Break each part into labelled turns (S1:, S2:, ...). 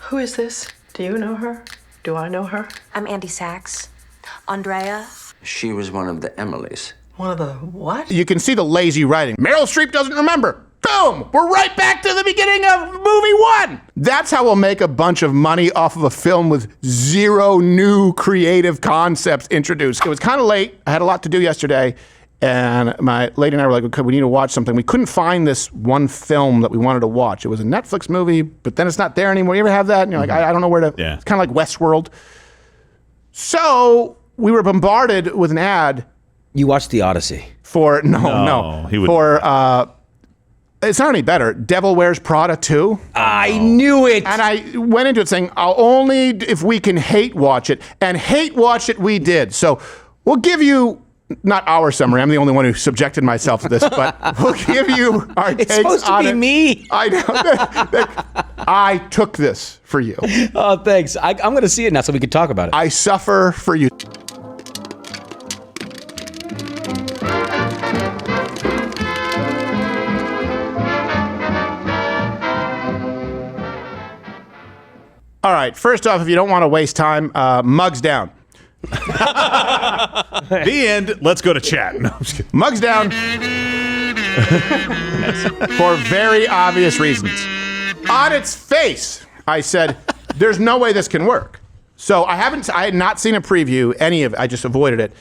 S1: Who is this? Do you know her? Do I know her?
S2: I'm Andy Sachs. Andrea.
S3: She was one of the Emilys.
S1: One of the what?
S4: You can see the lazy writing. Meryl Streep doesn't remember. Boom! We're right back to the beginning of movie one. That's how we'll make a bunch of money off of a film with zero new creative concepts introduced. It was kind of late. I had a lot to do yesterday. And my lady and I were like, okay, we need to watch something. We couldn't find this one film that we wanted to watch. It was a Netflix movie, but then it's not there anymore. You ever have that? And you're like, I don't know where to. Yeah. It's kind of like Westworld. So we were bombarded with an ad.
S5: You watched The Odyssey.
S4: For, no. For, it's not any better. Devil Wears Prada 2.
S5: I knew it.
S4: And I went into it saying, I'll only if we can hate watch it. And hate watch it we did. So we'll give you, not our summary. I'm the only one who subjected myself to this, but we'll give you our takes on it.
S5: It's supposed to be me.
S4: I know. I took this for you.
S5: Oh, thanks. I'm going to see it now so we can talk about it.
S4: I suffer for you. All right, first off, if you don't want to waste time, mugs down.
S6: The end. Let's go to chat. No, I'm just kidding.
S4: Mugs down. For very obvious reasons. On its face, I said, there's no way this can work. So I had not seen a preview, any of it. I just avoided it.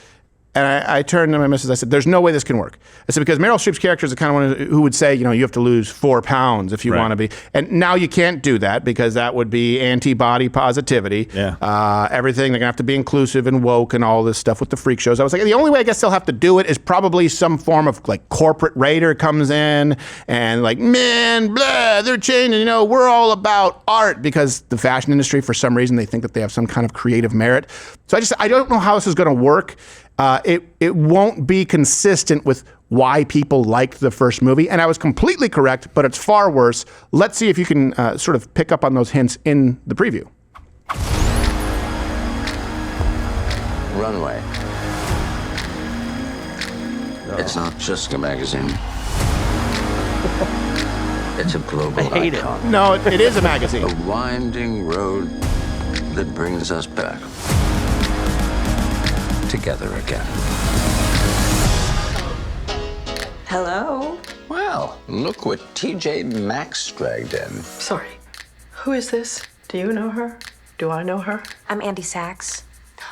S4: And I turned to my missus, I said, there's no way this can work. I said, because Meryl Streep's character is the kind of one who would say, you have to lose 4 pounds if you want to be. And now you can't do that because that would be anti-body positivity.
S6: Yeah.
S4: Everything, they're going to have to be inclusive and woke and all this stuff with the freak shows. I was like, the only way I guess they'll have to do it is probably some form of like corporate raider comes in and like, man, blah, they're changing, we're all about art because the fashion industry, for some reason, they think that they have some kind of creative merit. So I don't know how this is going to work. It won't be consistent with why people liked the first movie. And I was completely correct, but it's far worse. Let's see if you can sort of pick up on those hints in the preview.
S3: Runway. No. It's not just a magazine. It's a global icon.
S4: No, it is a magazine.
S3: A winding road that brings us back together again.
S2: Hello.
S3: Well, look what TJ Maxx dragged in.
S1: Sorry. Who is this? Do you know her? Do I know her?
S2: I'm Andy Sachs.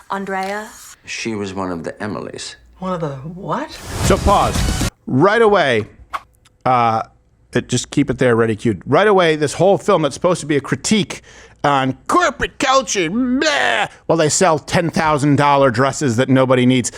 S2: Andrea.
S3: She was one of the Emilys.
S1: One of the what?
S4: So pause. Right away, just keep it there, ready, cued. Right away, this whole film that's supposed to be a critique on corporate culture, blah, while they sell $10,000 dresses that nobody needs.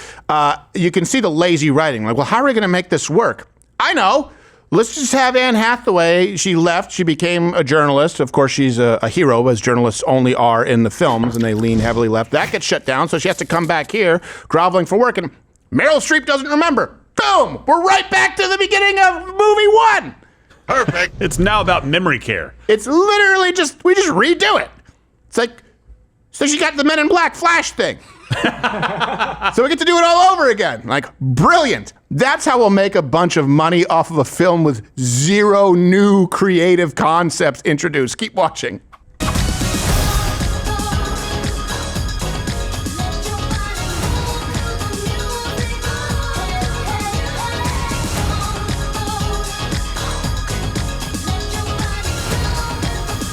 S4: You can see the lazy writing. Like, well, how are we going to make this work? I know. Let's just have Anne Hathaway. She left. She became a journalist. Of course, she's a hero, as journalists only are in the films, and they lean heavily left. That gets shut down, so she has to come back here, groveling for work, and Meryl Streep doesn't remember. Boom! We're right back to the beginning of movie one.
S6: Perfect. It's now about memory care.
S4: It's literally we just redo it. It's like, so she got the Men in Black Flash thing. So we get to do it all over again. Like, brilliant. That's how we'll make a bunch of money off of a film with zero new creative concepts introduced. Keep watching.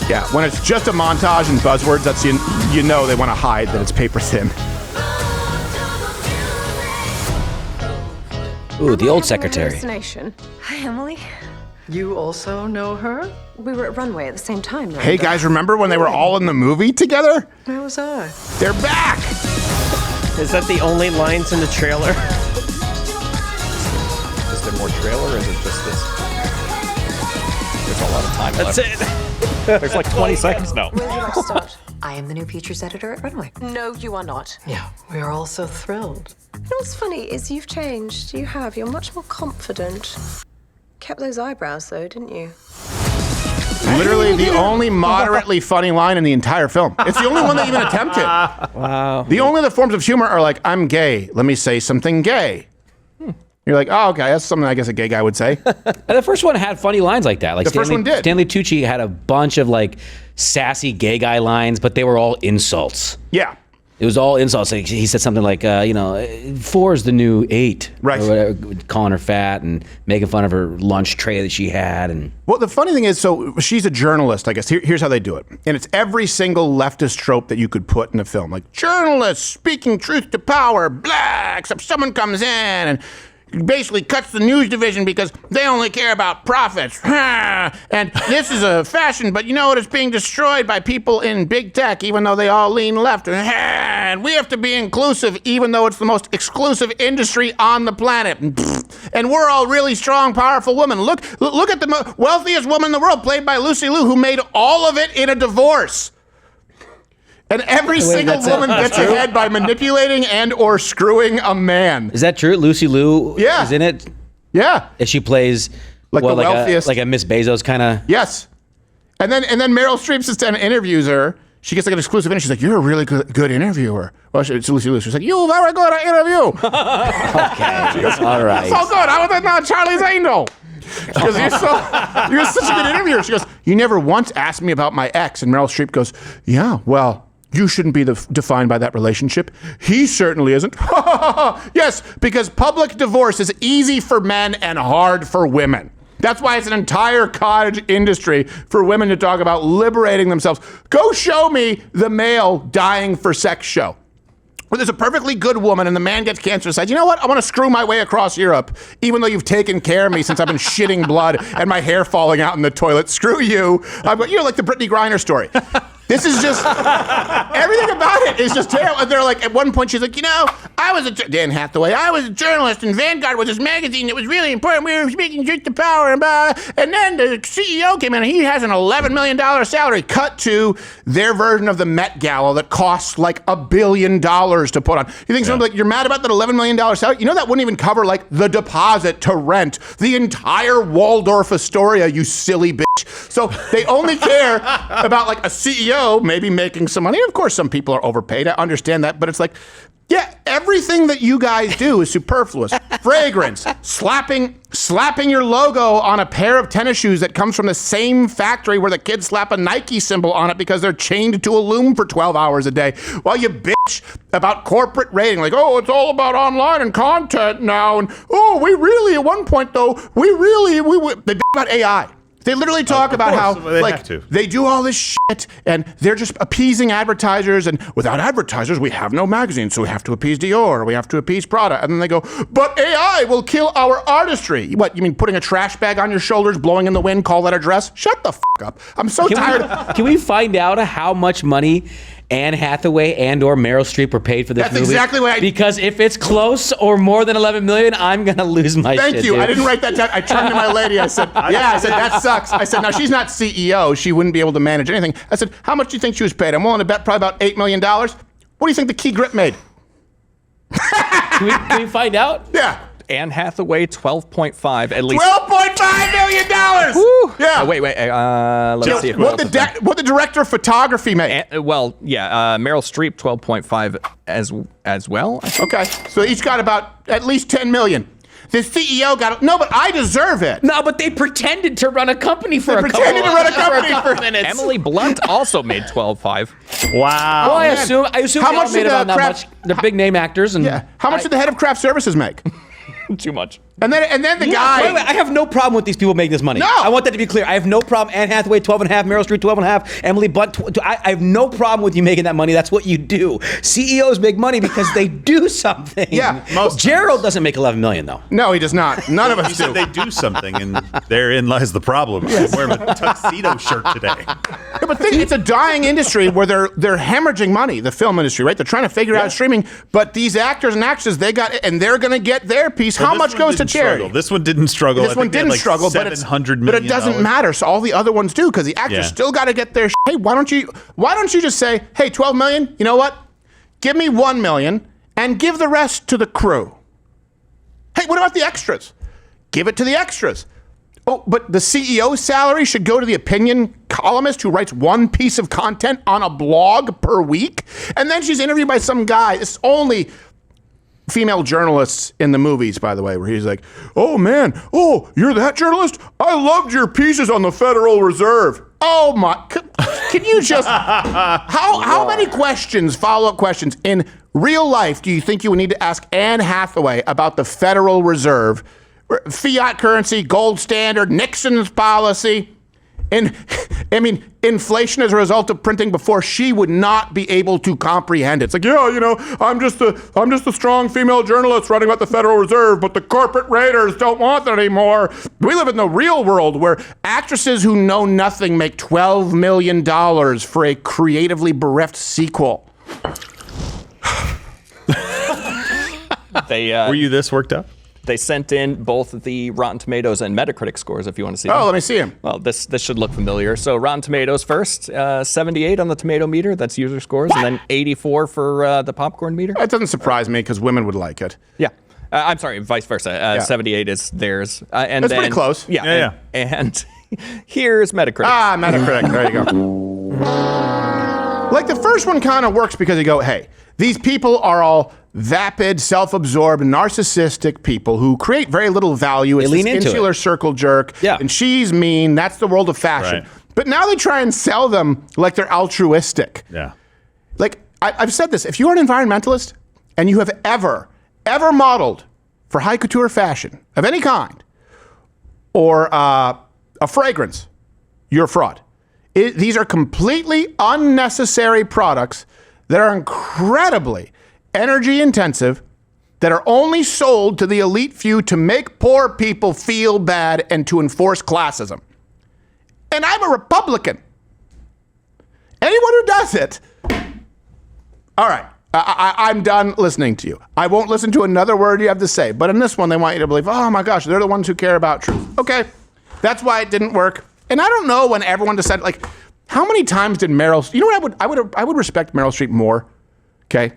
S4: Yeah, when it's just a montage and buzzwords, that's you know they want to hide that it's paper thin.
S5: Ooh, the old secretary.
S2: Hi, Emily.
S1: You also know her?
S2: We were at Runway at the same time, right?
S4: Hey guys, remember when they were all in the movie together?
S1: Where was I?
S4: They're back!
S7: Is that the only lines in the trailer?
S8: Is there more trailer or is it just this? There's a lot of time left.
S7: That's it.
S8: There's like 20 seconds now.
S2: Where would you like to start? I am the new features editor at Runway.
S1: No, you are not. Yeah, we are all so thrilled.
S9: You know what's funny is you've changed. You have. You're much more confident. Kept those eyebrows, though, didn't you?
S4: Literally the only moderately funny line in the entire film. It's the only one they even attempted.
S7: Wow.
S4: The only other forms of humor are like, I'm gay. Let me say something gay. You're like, oh, okay, that's something I guess a gay guy would say.
S5: And the first one had funny lines like that. Like
S4: the first one did.
S5: Stanley Tucci had a bunch of like sassy gay guy lines, but they were all insults.
S4: Yeah.
S5: It was all insults. Like, he said something like, 4 is the new 8.
S4: Right.
S5: Or whatever, calling her fat and making fun of her lunch tray that she had. And
S4: Well, the funny thing is, so she's a journalist, I guess. Here's how they do it. And it's every single leftist trope that you could put in a film. Like, journalists speaking truth to power, blah, except someone comes in and basically cuts the news division because they only care about profits. And this is a fashion, but you know what? It's being destroyed by people in big tech, even though they all lean left. And we have to be inclusive, even though it's the most exclusive industry on the planet. And we're all really strong, powerful women. Look at the wealthiest woman in the world, played by Lucy Liu, who made all of it in a divorce. And every single woman gets ahead by manipulating and or screwing a man.
S5: is that true? Lucy Liu
S4: Yeah.
S5: is in it?
S4: Yeah.
S5: And she plays
S4: Like the wealthiest.
S5: like a Miss Bezos kind of.
S4: Yes. And then Meryl Streep sits down and interviews her. She gets like an exclusive interview. She's like, "You're a really good interviewer." Well, it's Lucy Liu. She's like, "You're very good at interview."
S5: Okay. All right.
S4: So good. I was at Charlie's Angel. She goes, "You're such a good interviewer." She goes, "You never once asked me about my ex." And Meryl Streep goes, "Yeah, well, you shouldn't be defined by that relationship. He certainly isn't." Yes, because public divorce is easy for men and hard for women. That's why it's an entire cottage industry for women to talk about liberating themselves. Go show me the male dying for sex show, where there's a perfectly good woman and the man gets cancer and says, "You know what? I want to screw my way across Europe, even though you've taken care of me since I've been shitting blood and my hair falling out in the toilet. Screw you." You're like the Brittany Griner story. This is just, everything about it is just terrible. And they're like, at one point she's like, Dan Hathaway, I was a journalist and Vanguard was this magazine that was really important. We were speaking truth to power and blah. And then the CEO came in and he has an $11 million salary. Cut to their version of the Met Gala that costs like $1 billion to put on. You think something like, you're mad about that $11 million salary? You know that wouldn't even cover like the deposit to rent the entire Waldorf Astoria, you silly bitch. So they only care about like a CEO maybe making some money. Of course, some people are overpaid. I understand that, but it's like, yeah, everything that you guys do is superfluous. Fragrance, slapping your logo on a pair of tennis shoes that comes from the same factory where the kids slap a Nike symbol on it because they're chained to a loom for 12 hours a day. While you bitch about corporate rating, like, "Oh, it's all about online and content now." And, "Oh, we really, at one point though, they bitch about AI. They literally talk about how they do all this shit and they're just appeasing advertisers, and without advertisers we have no magazine, so we have to appease Dior or we have to appease Prada. And then they go, "But AI will kill our artistry." What, you mean putting a trash bag on your shoulders, blowing in the wind, call that a dress? Shut the fuck up. I'm so tired.
S5: Can we find out how much money Anne Hathaway and or Meryl Streep were paid for this movie?
S4: That's exactly what
S5: Because if it's close or more than 11 million, I'm gonna lose my shit.
S4: Thank you.
S5: Dude.
S4: I didn't write that down. I turned to my lady. I said, "Yeah." I said, "That sucks." I said, "Now she's not CEO. She wouldn't be able to manage anything." I said, "How much do you think she was paid?" "I'm willing to bet probably about $8 million. What do you think the key grip made?"
S5: Can we find out?
S4: Yeah.
S8: Anne Hathaway, 12.5 at least.
S4: $12.5 million.
S8: Woo!
S4: Yeah.
S8: Wait. Let's see
S4: What the director of photography made.
S8: Meryl Streep, 12.5 as well.
S4: Okay, so each got about at least 10 million. The CEO got no, but I deserve it.
S5: No, but they pretended to run a company for a couple
S8: minutes. Emily Blunt also made 12.5.
S6: Wow.
S5: Well, I assume
S4: How
S5: they
S4: much
S5: all made
S4: did
S5: about that
S4: Kraft-
S5: much. They're big name actors, and
S4: Yeah. How much did the head of craft services make?
S8: Too much.
S4: And then the guy.
S5: Wait, I have no problem with these people making this money.
S4: No.
S5: I want that to be clear. I have no problem. Anne Hathaway, 12.5, Meryl Streep, 12.5, Emily Blunt. I have no problem with you making that money. That's what you do. CEOs make money because they do something.
S4: Yeah,
S5: Gerald doesn't make 11 million though.
S4: No, he does not. None of us
S6: He
S4: do.
S6: said they do something, and therein lies the problem. I'm wearing a tuxedo shirt today.
S4: Yeah, but it's a dying industry where they're hemorrhaging money. The film industry, right? They're trying to figure out streaming, but these actors and actresses, they're going to get their piece. How much goes to charity?
S6: This one didn't struggle.
S4: This one didn't struggle, but it doesn't matter. So all the other ones do, because the actors still got to get their. Hey, why don't you just say, "Hey, 12 million? You know what? Give me 1 million and give the rest to the crew." Hey, what about the extras? Give it to the extras. Oh, but the CEO's salary should go to the opinion columnist who writes one piece of content on a blog per week, and then she's interviewed by some guy. It's only female journalists in the movies, by the way, where he's like, "Oh man, oh, you're that journalist? I loved your pieces on the Federal Reserve." Oh my! Can you just how many questions, follow-up questions in real life do you think you would need to ask Anne Hathaway about the Federal Reserve, fiat currency, gold standard, Nixon's policy? And I mean, inflation as a result of printing before she would not be able to comprehend it. It's like, yeah, you know, I'm just a strong female journalist writing about the Federal Reserve, but the corporate raiders don't want that anymore. We live in the real world where actresses who know nothing make $12 million for a creatively bereft sequel.
S6: Were you this worked up?
S8: They sent in both the Rotten Tomatoes and Metacritic scores if you want to see them.
S4: Oh, let me see them.
S8: Well, this should look familiar. So Rotten Tomatoes first, 78 on the tomato meter, that's user scores, and then 84 for the popcorn meter.
S4: That doesn't surprise me because women would like it.
S8: Yeah. I'm sorry, vice versa. 78 is theirs. And
S4: That's
S8: then,
S4: pretty close.
S8: Yeah. And here's Metacritic.
S4: Ah, Metacritic. There you go. Like the first one kind of works because you go, hey, these people are all vapid, self-absorbed, narcissistic people who create very little value. It's this insular circle jerk.
S5: Yeah.
S4: And she's mean. That's the world of fashion.
S6: Right.
S4: But now they try and sell them like they're altruistic.
S6: Yeah.
S4: Like, I've said this. If you're an environmentalist and you have ever modeled for high couture fashion of any kind or a fragrance, you're a fraud. These are completely unnecessary products that are incredibly energy intensive, that are only sold to the elite few to make poor people feel bad and to enforce classism. And I'm a Republican. Anyone who does it, all right, I'm done listening to you. I won't listen to another word you have to say. But in this one, they want you to believe, oh my gosh, they're the ones who care about truth. Okay, that's why it didn't work. And I don't know when everyone decided, like, how many times did Meryl? You know what? I would respect Meryl Streep more. Okay,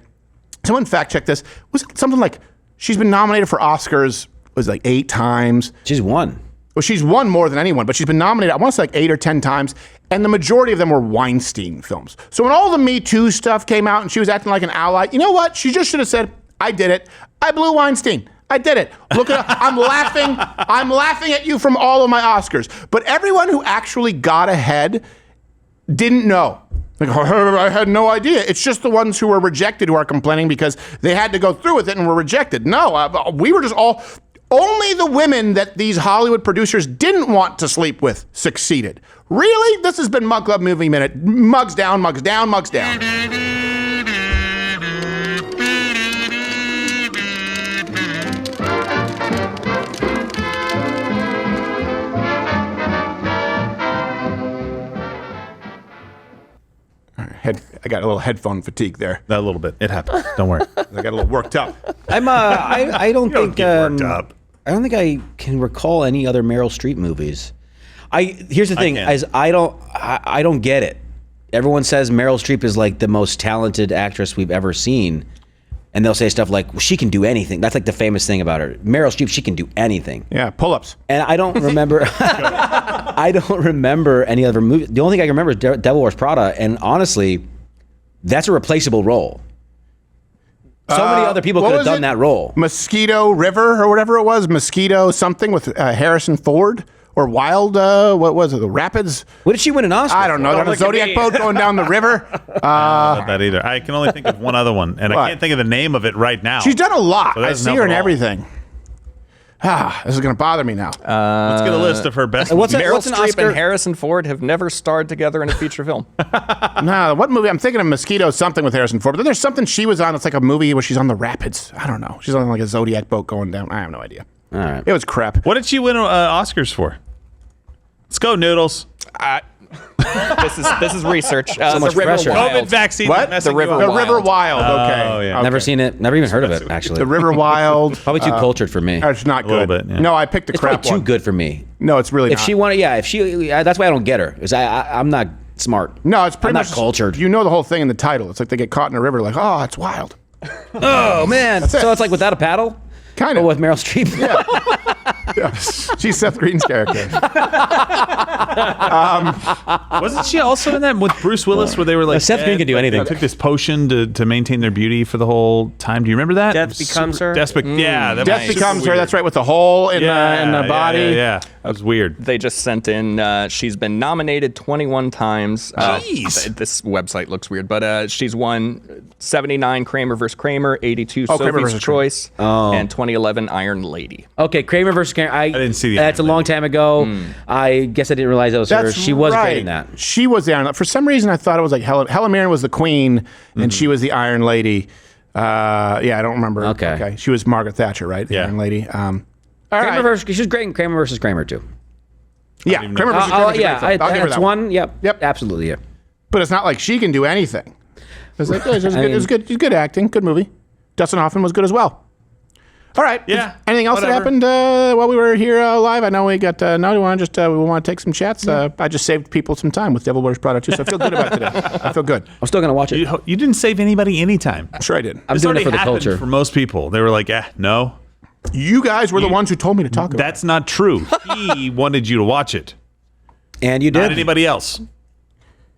S4: someone fact check this. Was it something like she's been nominated for Oscars? Was it like 8 times?
S5: She's won.
S4: Well, she's won more than anyone, but she's been nominated, I want to say like 8 or 10 times, and the majority of them were Weinstein films. So when all the Me Too stuff came out and she was acting like an ally, you know what? She just should have said, I did it. I blew Weinstein. I did it. Look at I'm laughing. I'm laughing at you from all of my Oscars. But everyone who actually got ahead didn't know. Like, I had no idea. It's just the ones who were rejected who are complaining because they had to go through with it and were rejected. No, we were just only the women that these Hollywood producers didn't want to sleep with succeeded. Really? This has been Mug Club Movie Minute. Mugs down, mugs down, mugs down. I got a little headphone fatigue there.
S6: A little bit. It happens. Don't worry.
S4: I got a little worked up.
S5: I don't think
S6: get worked up.
S5: I don't think I can recall any other Meryl Streep movies. Here's the thing: I don't get it. Everyone says Meryl Streep is like the most talented actress we've ever seen, and they'll say stuff like, well, "She can do anything." That's like the famous thing about her. Meryl Streep, she can do anything.
S4: Yeah, pull-ups.
S5: And I don't remember. I don't remember any other movie. The only thing I can remember is Devil Wears Prada, and honestly, that's a replaceable role. So many other people could have done that role.
S4: Mosquito River or whatever it was. Mosquito something with Harrison Ford or Wild. What was it? The Rapids.
S5: What did she win an Oscar?
S4: I don't know. Got a Zodiac boat going down the river.
S6: Not that either. I can only think of one other one, and I can't think of the name of it right now.
S4: She's done a lot.
S6: So
S4: I see her in everything. This is going to bother me now.
S6: Let's get a list of her best
S8: Meryl
S6: movies.
S8: Streep and Harrison Ford have never starred together in a feature film.
S4: No, what movie? I'm thinking of Mosquito something with Harrison Ford, but then there's something she was on. It's like a movie where she's on the rapids. I don't know. She's on like a Zodiac boat going down. I have no idea.
S5: All right.
S4: It was crap.
S6: What did she win Oscars for? Let's go, Noodles.
S8: This is research.
S5: So much pressure.
S6: COVID vaccine.
S4: What?
S6: The
S4: River Wild. Okay.
S6: Oh, yeah.
S5: Never seen it. Never even heard of it, actually.
S4: The River Wild.
S5: Probably too cultured for me.
S4: It's not good.
S6: little bit, yeah.
S4: No, I picked the
S5: It's
S4: crap
S5: probably
S4: one.
S5: too good for me.
S4: No, it's really
S5: If
S4: not.
S5: she wanted, that's why I don't get her. Because I'm not smart.
S4: No, it's pretty
S5: I'm
S4: much
S5: not cultured.
S4: You know the whole thing in the title. It's like they get caught in a river, like, oh, it's wild.
S5: Oh man!
S4: it.
S5: So it's like Without a Paddle,
S4: Kind
S5: but
S4: of.
S5: with Meryl Streep.
S4: Yeah. She's Seth Green's character.
S6: Wasn't she also in that with Bruce Willis where they were like
S5: Seth Green can do anything.
S6: They took this potion to maintain their beauty for the whole time. Do you remember that?
S7: Death becomes her.
S6: Death
S4: becomes her. That's right, with the hole in the body.
S6: Yeah, that was weird.
S8: They just sent in, she's been nominated 21 times.
S6: Jeez.
S8: This website looks weird, but she's won 79 Kramer vs. Kramer, 82
S4: Kramer
S8: Sophie's
S4: vs.
S8: Choice, and 2011 Iron Lady.
S5: Okay, Kramer versus Kramer. I
S6: didn't see the
S5: That's a
S6: Iron
S5: long time ago. I guess I didn't realize that was her. She was great in that.
S4: She was the Iron Lady. For some reason, I thought it was like Helen Mirren was the Queen, and she was the Iron Lady. I don't remember.
S5: Okay.
S4: She was Margaret Thatcher, right? The Iron Lady. All right.
S5: She was great in Kramer versus Kramer too.
S4: Yeah, Kramer versus Kramer.
S5: That's one. Yep. Absolutely. Yeah.
S4: But it's not like she can do anything. It's like, it was good acting, good movie. Dustin Hoffman was good as well. All right.
S6: Yeah.
S4: Anything else that happened while we were here live? I know we got. We want to take some chats. I just saved people some time with Devil Wears Prada too, so I feel good about today. I feel good.
S5: I'm still gonna watch it.
S6: You didn't save anybody any time.
S4: I'm sure I did.
S5: I'm doing it for the culture.
S6: For most people, they were like, no.
S4: You guys were the ones who told me to talk about it.
S6: That's not true. He wanted you to watch it.
S5: And you did.
S6: Not anybody else.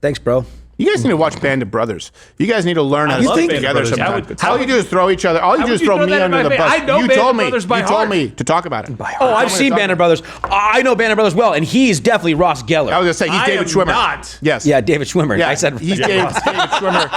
S5: Thanks, bro.
S4: You guys need to watch Band of Brothers. You guys need to learn how to stick together sometime. All you do is throw each other. All you do is throw me under the bus.
S6: I know
S4: you told me to talk about it.
S5: Oh, I've seen Band of Brothers. I know Band of Brothers well, and he's definitely Ross Geller.
S4: I was going to say, he's David Schwimmer.
S6: Not.
S4: Yes.
S5: Yeah, David Schwimmer.
S4: Yeah,
S5: I said
S4: he's David Schwimmer.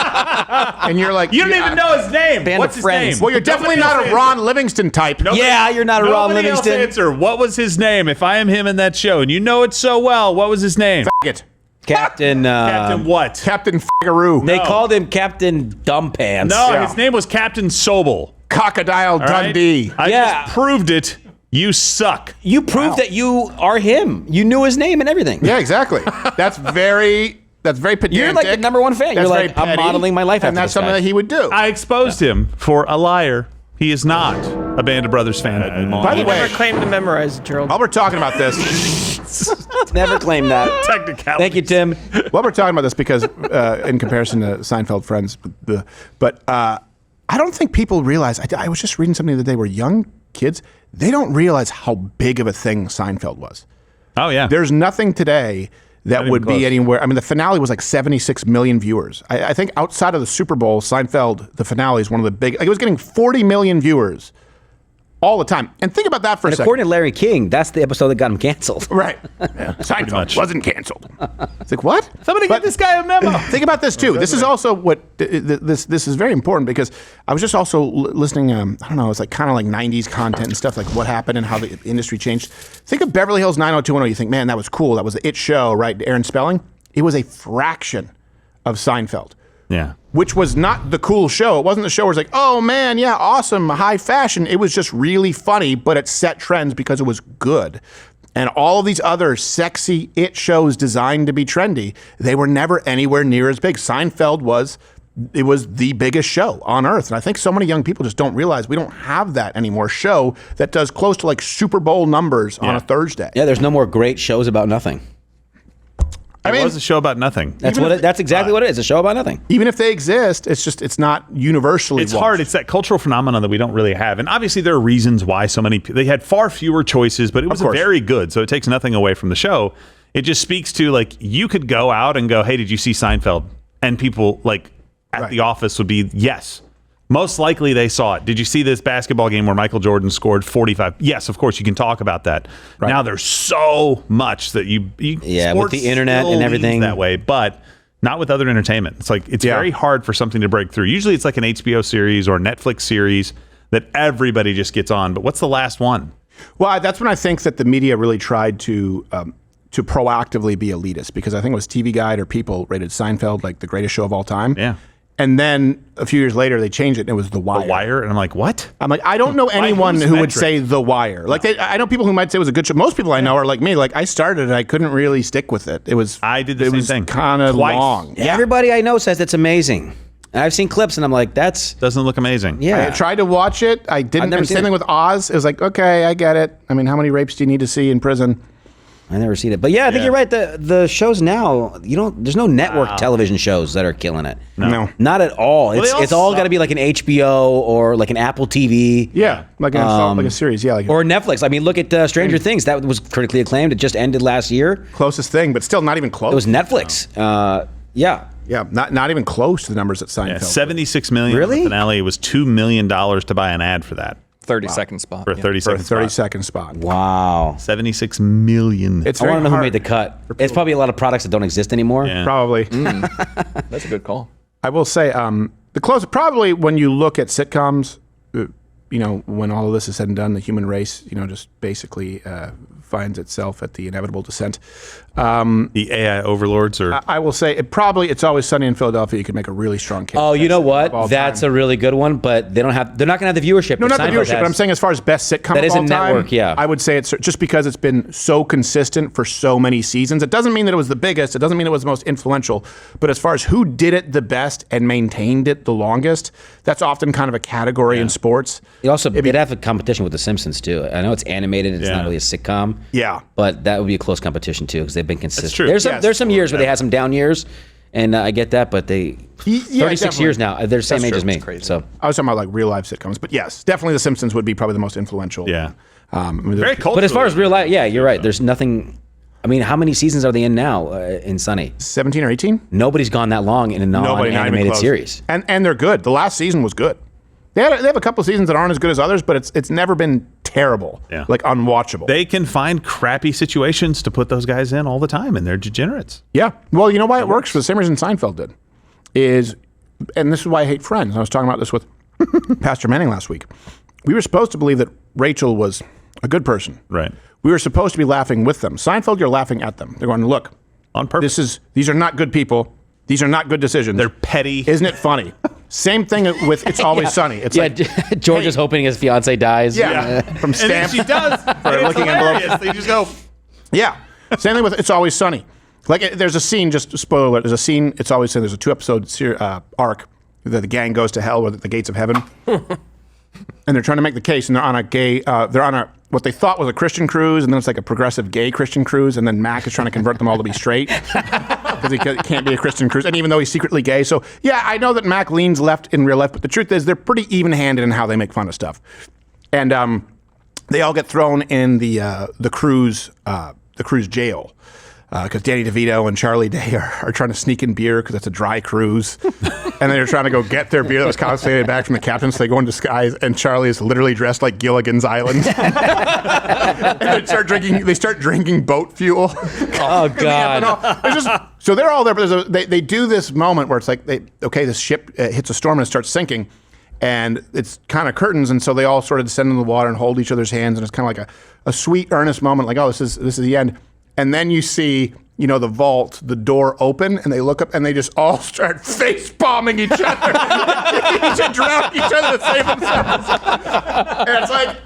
S4: And you're like...
S6: You don't even know his name.
S5: Band
S6: What's
S5: of
S6: his
S5: Friends.
S6: name?
S4: Well, you're definitely not a Ron Livingston type.
S5: Yeah, you're not a Ron
S6: Nobody else
S5: Livingston.
S6: answer. What was his name? If I am him in that show, and you know it so well, what was his name?
S4: It.
S5: Captain.
S6: Captain what?
S4: Captain Figgaroo.
S5: They called him Captain Dumbpants.
S6: No,
S4: Yeah.
S6: his name was Captain Sobel.
S4: Crocodile
S6: All right?
S4: Dundee.
S6: I
S5: Yeah.
S6: just proved it. You suck.
S5: You proved that you are him. You knew his name and everything.
S4: Yeah, exactly. That's very pedantic.
S5: You're like the number one fan.
S4: That's
S5: You're like,
S4: very
S5: I'm
S4: petty,
S5: modeling my life
S4: and
S5: after
S4: that's
S5: this
S4: something
S5: guy.
S4: that he would do.
S6: I exposed him for a liar. He is not a Band of Brothers fan anymore.
S4: By the
S7: He
S4: way,
S7: never claimed to memorize it, Gerald.
S4: while we're talking about this,
S5: Never claimed that.
S6: Technicality.
S5: Thank you, Tim.
S4: while we're talking about this, because in comparison to Seinfeld Friends, but I don't think people realize. I was just reading something the other day where young kids, they don't realize how big of a thing Seinfeld was.
S6: Oh, yeah.
S4: There's nothing today that
S6: Not
S4: would
S6: even
S4: be
S6: close.
S4: anywhere. I mean, the finale was like 76 million viewers. I think outside of the Super Bowl, Seinfeld, the finale is one of the big. Like, it was getting 40 million viewers all the time. And think about that for a second.
S5: According to Larry King, that's the episode that got him canceled.
S4: Right. Yeah. Seinfeld wasn't canceled. It's like, what?
S6: Somebody get this guy a memo.
S4: Think about this too. This is also what this is very important, because I was just also listening. I don't know. It's like kind of like 90s content and stuff, like what happened and how the industry changed. Think of Beverly Hills 90210. You think, man, that was cool. That was the It show, right? Aaron Spelling. It was a fraction of Seinfeld.
S6: Yeah.
S4: Which was not the cool show. It wasn't the show where it's like, oh man, yeah, awesome, high fashion. It was just really funny, but it set trends because it was good. And all of these other sexy It shows designed to be trendy, they were never anywhere near as big. Seinfeld was the biggest show on earth. And I think so many young people just don't realize we don't have that anymore. Show that does close to like Super Bowl numbers on a Thursday.
S5: Yeah, there's no more great shows about nothing.
S6: It was a show about nothing.
S5: That's exactly what it is. A show about nothing.
S4: Even if they exist, it's not universally
S6: It's
S4: watched.
S6: hard. It's that cultural phenomenon that we don't really have. And obviously there are reasons why so many they had far fewer choices, but it was very good. So it takes nothing away from the show. It just speaks to, like, you could go out and go, hey, did you see Seinfeld? And people like at the office would be, yes. Most likely they saw it. Did you see this basketball game where Michael Jordan scored 45? Yes, of course, you can talk about that. Right. Now there's so much that you
S5: with the internet and everything
S6: that way, but not with other entertainment. It's like it's very hard for something to break through. Usually it's like an HBO series or a Netflix series that everybody just gets on. But what's the last one?
S4: Well, that's when I think that the media really tried to proactively be elitist, because I think it was TV Guide or People rated Seinfeld like the greatest show of all time.
S6: Yeah.
S4: And then a few years later, they changed it, and it was The Wire.
S6: The Wire? And I'm like, what?
S4: I'm like, I don't know anyone who would say The Wire. Like, I know people who might say it was a good show. Most people I know are like me. Like, I started it, I couldn't really stick with it.
S6: I did the same thing.
S4: Kind of long.
S5: Yeah. Everybody I know says it's amazing. I've seen clips, and I'm like, doesn't
S6: look amazing.
S5: Yeah.
S4: I tried to watch it. I didn't.
S5: I've never
S4: Same
S5: seen
S4: thing
S5: it.
S4: with Oz. It was like, okay, I get it. I mean, how many rapes do you need to see in prison?
S5: I never seen it, but yeah, I think you're right. The shows now, there's no network television shows that are killing it.
S4: No.
S5: Not at all. It's all got to be like an HBO or like an Apple TV.
S4: Yeah, like a series. Yeah,
S5: or Netflix. I mean, look at Stranger Things. That was critically acclaimed. It just ended last year.
S4: Closest thing, but still not even close.
S5: It was Netflix. Yeah.
S4: Yeah, not even close to the numbers that Seinfeld.
S6: $76 million.
S5: Really?
S6: The finale. It was $2 million to buy an ad for that.
S8: 30-second spot.
S6: For a 30-second
S4: For a 30-second spot.
S5: Wow.
S6: $76 million.
S4: It's
S5: I
S4: very
S5: want to know who
S4: hard.
S5: made the cut. It's probably a lot of products that don't exist anymore.
S6: Yeah.
S4: Probably.
S8: That's a good call.
S4: I will say the closest, probably when you look at sitcoms, when all of this is said and done, the human race, just basically finds itself at the inevitable descent.
S6: The AI overlords, or
S4: I will say It's Always Sunny in Philadelphia. You could make a really strong case.
S5: Oh, you know what?
S4: All
S5: That's
S4: time.
S5: a really good one, but they're not going to have the viewership.
S4: No,
S5: that
S4: not the
S5: Seinfeld
S4: viewership, but
S5: has.
S4: I'm saying as far as best sitcom
S5: That
S4: of
S5: is
S4: all
S5: a
S4: time,
S5: network, yeah.
S4: I would say it's just because it's been so consistent for so many seasons. It doesn't mean that it was the biggest. It doesn't mean it was the most influential. But as far as who did it the best and maintained it the longest, that's often kind of a category in sports.
S5: It'd have a competition with The Simpsons too. I know it's animated; it's not really a sitcom.
S4: Yeah,
S5: but that would be a close competition too because they've been consistent.
S6: true.
S5: There's some years where they had some down years, and I get that. But 36
S4: definitely.
S5: years now, they're the same age
S8: true.
S5: as me.
S8: It's crazy.
S5: So
S4: I was talking about like real life sitcoms, but yes, definitely The Simpsons would be probably the most influential.
S6: Yeah.
S4: Very
S6: cultural.
S5: But as far as real life, yeah, you're right. There's nothing. I mean, how many seasons are they in now in Sunny?
S4: 17 or 18.
S5: Nobody's gone that long in a non-animated series.
S4: And they're good. The last season was good. They have a couple of seasons that aren't as good as others, but it's never been terrible, like unwatchable.
S6: They can find crappy situations to put those guys in all the time, and they're degenerates.
S4: Yeah. Well, you know why it works? For the same reason Seinfeld did. And this is why I hate Friends. I was talking about this with Pastor Manning last week. We were supposed to believe that Rachel was a good person.
S6: Right.
S4: We were supposed to be laughing with them. Seinfeld, you're laughing at them. They're going, look,
S6: on purpose.
S4: These are not good people. These are not good decisions.
S6: They're petty.
S4: Isn't it funny? Same thing with It's Always Sunny. It's like
S5: George is hoping his fiance dies.
S4: Yeah. From
S6: And then
S4: Stamps.
S6: she does.
S4: For looking envelope.
S6: They just go.
S4: Yeah. Same thing with It's Always Sunny. Like there's a scene, just spoiler alert, there's a scene, It's Always Sunny, there's a 2-episode arc that the gang goes to hell or the gates of heaven. And they're trying to make the case, and they're on what they thought was a Christian cruise, and then it's like a progressive gay Christian cruise, and then Mac is trying to convert them all to be straight because he can't be a Christian cruise, and even though he's secretly gay. So yeah, I know that Mac leans left in real life, but the truth is they're pretty even-handed in how they make fun of stuff. And they all get thrown in the cruise jail. Because Danny DeVito and Charlie Day are trying to sneak in beer because it's a dry cruise. And they're trying to go get their beer that was confiscated back from the captain, so they go in disguise, and Charlie is literally dressed like Gilligan's Island. And they start drinking boat fuel.
S5: Oh, God.
S4: So they're all there, but they do this moment where it's like, this ship hits a storm and it starts sinking. And it's kind of curtains, and so they all sort of descend in the water and hold each other's hands, and it's kind of like a sweet, earnest moment, like, oh, this is the end. And then you see, the vault, the door open, and they look up, and they just all start face palming each other, drowning each other to save themselves. And it's like,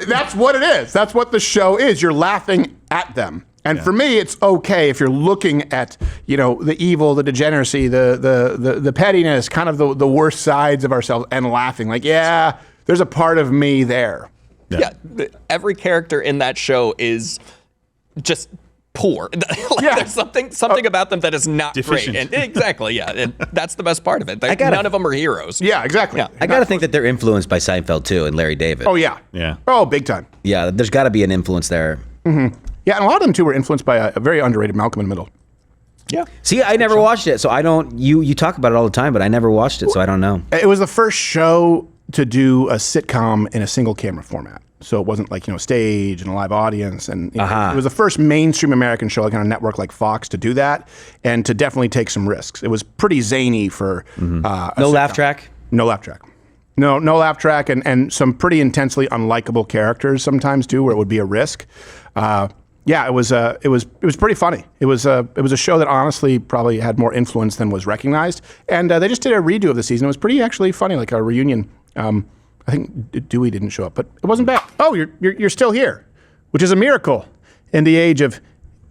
S4: that's what it is. That's what the show is. You're laughing at them. And for me, it's okay if you're looking at, the evil, the degeneracy, the pettiness, kind of the worst sides of ourselves, and laughing. Like, yeah, there's a part of me there.
S8: Yeah, every character in that show is just poor. There's something about them that is not
S6: deficient.
S8: great. And exactly, yeah. And that's the best part of it. None of them are heroes.
S4: Yeah, exactly.
S8: Yeah.
S5: I got to think that they're influenced by Seinfeld too and Larry David.
S4: Oh, yeah.
S6: Yeah.
S4: Oh, big time.
S5: Yeah, there's got to be an influence there.
S4: Mm-hmm. Yeah, and a lot of them too were influenced by a very underrated Malcolm in the Middle.
S8: Yeah.
S5: See, I never watched it, so I don't. You talk about it all the time, but I never watched it, so I don't know.
S4: It was the first show to do a sitcom in a single camera format. So it wasn't like, stage and a live audience. And it was the first mainstream American show, like on a network like Fox, to do that and to definitely take some risks. It was pretty zany for
S5: no laugh track?
S4: No laugh track. No laugh track and some pretty intensely unlikable characters sometimes too, where it would be a risk. It was pretty funny. It was a show that honestly probably had more influence than was recognized. And they just did a redo of the season. It was pretty actually funny, like a reunion. I think Dewey didn't show up, but it wasn't bad. Oh, you're still here, which is a miracle in the age of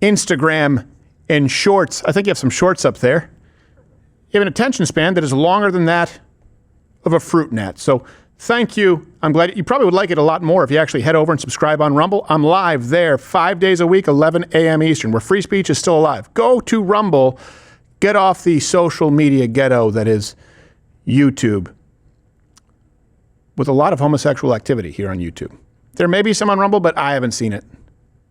S4: Instagram and shorts. I think you have some shorts up there. You have an attention span that is longer than that of a fruit net. So thank you I'm glad you probably would like it a lot more if you actually head over and subscribe on Rumble. I'm live there 5 days a week, 11 a.m. Eastern, where free speech is still alive. Go to Rumble. Get off the social media ghetto that is YouTube, with a lot of homosexual activity here on YouTube. There may be some on Rumble, but I haven't seen it.